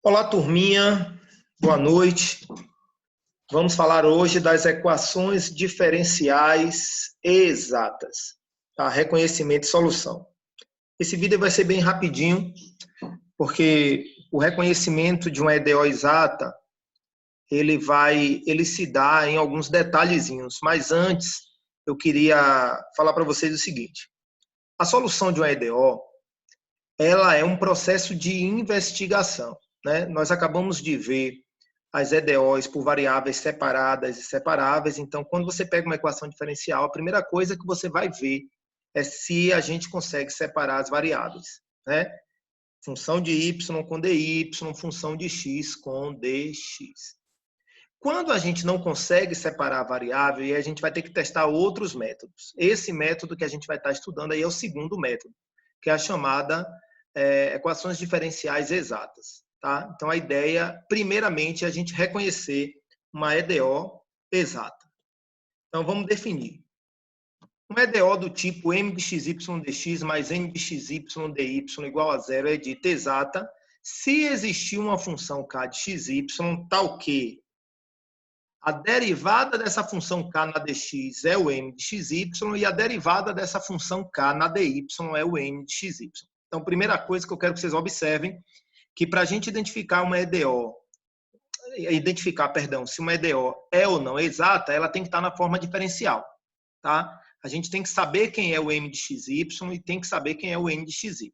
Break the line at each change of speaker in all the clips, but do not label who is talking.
Olá, turminha. Boa noite. Vamos falar hoje das equações diferenciais exatas, tá? Reconhecimento e solução. Esse vídeo vai ser bem rapidinho, porque o reconhecimento de uma EDO exata, ele se dá em alguns detalhezinhos. Mas antes, eu queria falar para vocês o seguinte: a solução de uma EDO, ela é um processo de investigação, né? Nós acabamos de ver as EDOs por variáveis separadas e separáveis. Então, quando você pega uma equação diferencial, a primeira coisa que você vai ver é se a gente consegue separar as variáveis, né? Função de y com dy, função de x com dx. Quando a gente não consegue separar a variável, a gente vai ter que testar outros métodos. Esse método que a gente vai estar estudando aí é o segundo método, que é a chamada equações diferenciais exatas. Tá? Então, a ideia, primeiramente, é a gente reconhecer uma EDO exata. Então, vamos definir. Uma EDO do tipo m de xy dx mais n de xy dy igual a zero é dita exata se existir uma função k de xy tal que a derivada dessa função k na dx é o m de xy e a derivada dessa função k na dy é o n de xy. Então, primeira coisa que eu quero que vocês observem, que para a gente identificar se uma EDO é ou não exata, ela tem que estar na forma diferencial, tá? A gente tem que saber quem é o m de xy e tem que saber quem é o n de xy,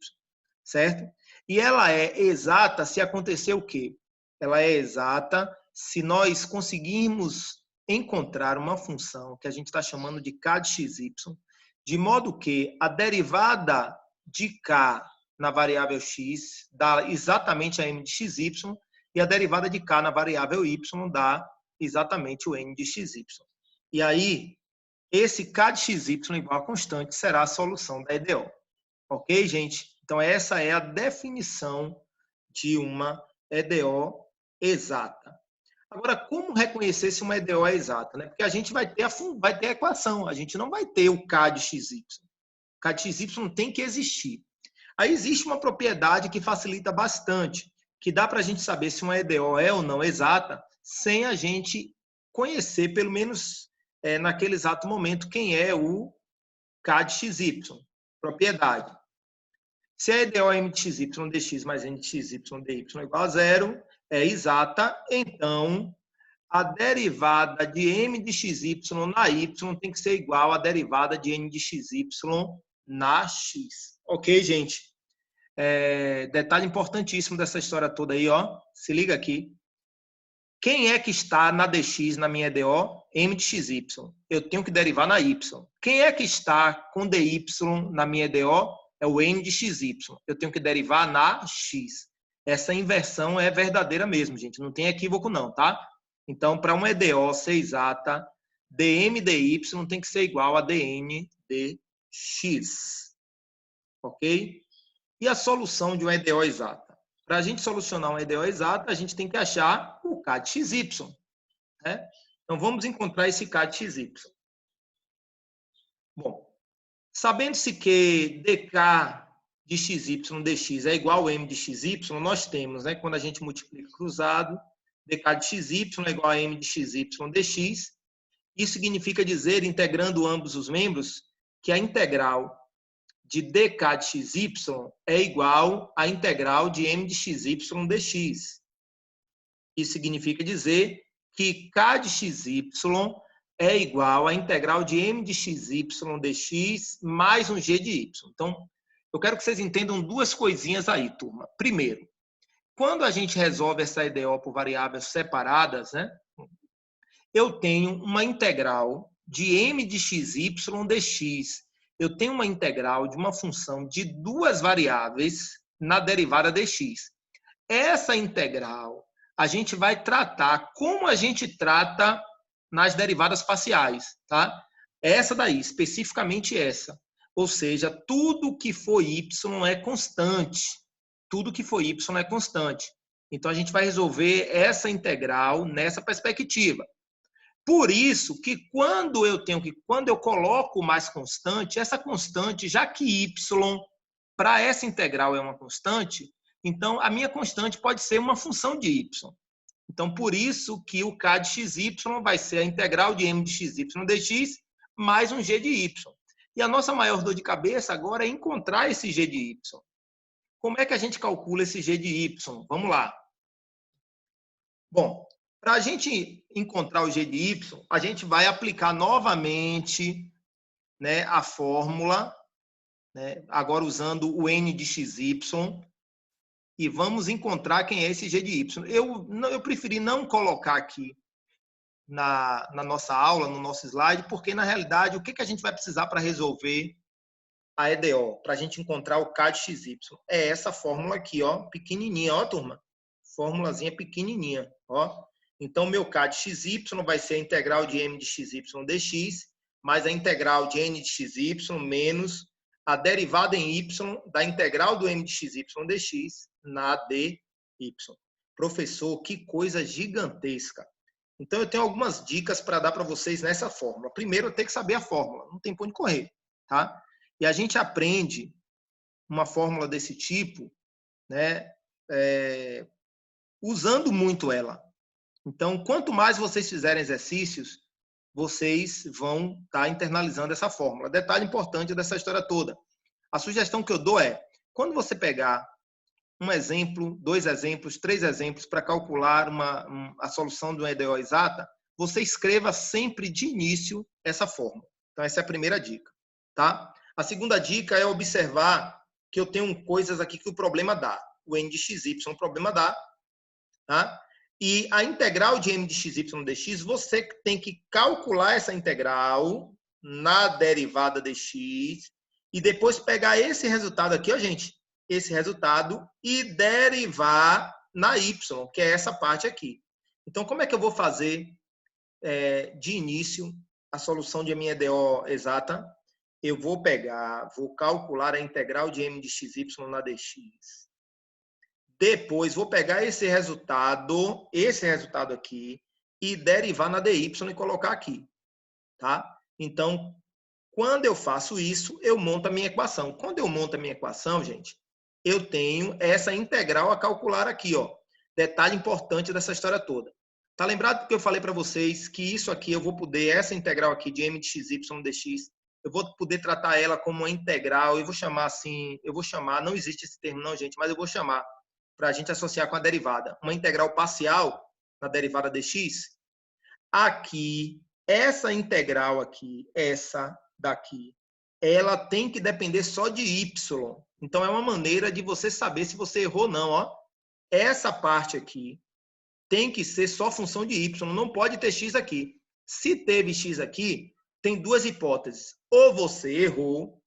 certo? E ela é exata se acontecer o quê? Ela é exata se nós conseguirmos encontrar uma função que a gente está chamando de k de xy, de modo que a derivada de k na variável x dá exatamente a m de xy e a derivada de k na variável y dá exatamente o n de xy. E aí, esse k de xy igual a constante será a solução da EDO. Ok, gente? Então, essa é a definição de uma EDO exata. Agora, como reconhecer se uma EDO é exata? Né? Porque a gente vai ter a equação, a gente não vai ter o k de xy. O k de xy tem que existir. Aí existe uma propriedade que facilita bastante, que dá para a gente saber se uma EDO é ou não exata, sem a gente conhecer, pelo menos naquele exato momento, quem é o k de xy. Propriedade. Se a EDO é m de xy dx mais n de xy dy igual a zero, é exata, então a derivada de m de xy na y tem que ser igual à derivada de n de xy na x. Ok, gente? Detalhe importantíssimo dessa história toda aí, ó. Se liga aqui. Quem é que está na dx na minha EDO? M de xy. Eu tenho que derivar na y. Quem é que está com dy na minha EDO? É o n de xy. Eu tenho que derivar na x. Essa inversão é verdadeira mesmo, gente. Não tem equívoco não, tá? Então, para uma EDO ser exata, dm dy tem que ser igual a dn dx. Ok? E a solução de uma EDO exata? Para a gente solucionar uma EDO exata, a gente tem que achar o k de xy. Né? Então, vamos encontrar esse k de xy. Bom, sabendo-se que dk de xy dx é igual a m de xy, nós temos, né, quando a gente multiplica cruzado, dk de xy é igual a m de xy dx. Isso significa dizer, integrando ambos os membros, que a integral de dk de xy é igual à integral de m de xy dx. Isso significa dizer que k de xy é igual à integral de m de xy dx mais um g de y. Então, eu quero que vocês entendam duas coisinhas aí, turma. Primeiro, quando a gente resolve essa EDO por variáveis separadas, né, eu tenho uma integral de m de xy dx. Eu tenho uma integral de uma função de duas variáveis na derivada dx. Essa integral a gente vai tratar como a gente trata nas derivadas parciais, tá? Essa daí, especificamente essa. Ou seja, tudo que for y é constante. Tudo que for y é constante. Então, a gente vai resolver essa integral nessa perspectiva. Por isso que quando eu coloco mais constante, essa constante, já que y para essa integral é uma constante, Então, a minha constante pode ser uma função de y. Então, por isso que o k de xy vai ser a integral de m de xy dx mais um g de y. E a nossa maior dor de cabeça agora é encontrar esse g de y. Como é que a gente calcula esse g de y? Vamos lá. Bom, para a gente encontrar o g de y, a gente vai aplicar novamente, né, a fórmula, né, agora usando o n de xy, e vamos encontrar quem é esse g de y. Eu preferi não colocar aqui na nossa aula, no nosso slide, porque, na realidade, o que a gente vai precisar para resolver a EDO, para a gente encontrar o k de xy? É essa fórmula aqui, ó, pequenininha, ó, turma. Fórmulazinha pequenininha, ó. Então, meu k de xy vai ser a integral de m de xy dx, mais a integral de n de xy menos a derivada em y da integral do m de xy dx na dy. Professor, que coisa gigantesca. Então, eu tenho algumas dicas para dar para vocês nessa fórmula. Primeiro, eu tenho que saber a fórmula, não tem por onde correr, tá? E a gente aprende uma fórmula desse tipo, né, usando muito ela. Então, quanto mais vocês fizerem exercícios, vocês vão estar internalizando essa fórmula. Detalhe importante dessa história toda. A sugestão que eu dou é, quando você pegar um exemplo, 2 exemplos, 3 exemplos para calcular a solução de uma EDO exata, você escreva sempre de início essa fórmula. Então, essa é a primeira dica, tá? A segunda dica é observar que eu tenho coisas aqui que o problema dá. O n de xy, o problema dá, tá? E a integral de m de xy dx, você tem que calcular essa integral na derivada dx e depois pegar esse resultado aqui, ó, gente, esse resultado e derivar na y, que é essa parte aqui. Então, como é que eu vou fazer de início a solução de minha EDO exata? Eu vou calcular a integral de m de xy na dx. Depois, vou pegar esse resultado aqui, e derivar na dy e colocar aqui, tá? Então, quando eu faço isso, eu monto a minha equação. Quando eu monto a minha equação, gente, eu tenho essa integral a calcular aqui, ó. Detalhe importante dessa história toda. Tá lembrado que eu falei para vocês que isso aqui eu vou poder, essa integral aqui de m de xy dx, eu vou poder tratar ela como uma integral, eu vou chamar assim, não existe esse termo não, gente, mas eu vou chamar para a gente associar com a derivada. Uma integral parcial na derivada dx. Aqui, essa integral aqui, essa daqui, ela tem que depender só de y. Então, é uma maneira de você saber se você errou ou não. Ó. Essa parte aqui tem que ser só função de y, não pode ter x aqui. Se teve x aqui, tem duas hipóteses. Ou você errou,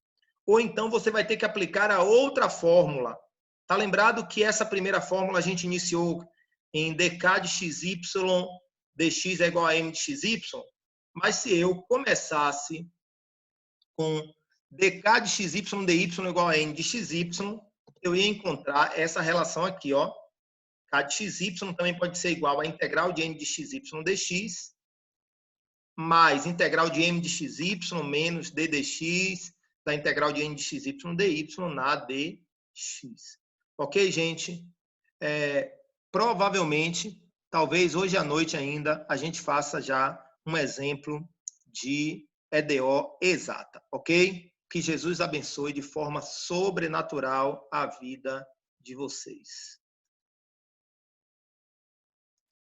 ou então você vai ter que aplicar a outra fórmula. Tá lembrado que essa primeira fórmula a gente iniciou em dk de xy dx é igual a m de xy? Mas se eu começasse com dk de xy dy igual a n de xy, eu ia encontrar essa relação aqui, ó. K de xy também pode ser igual a integral de n de xy dx mais integral de m de xy menos d dx da integral de n de xy dy na dx. Ok, gente? Provavelmente, talvez hoje à noite ainda, a gente faça já um exemplo de EDO exata, ok? Que Jesus abençoe de forma sobrenatural a vida de vocês.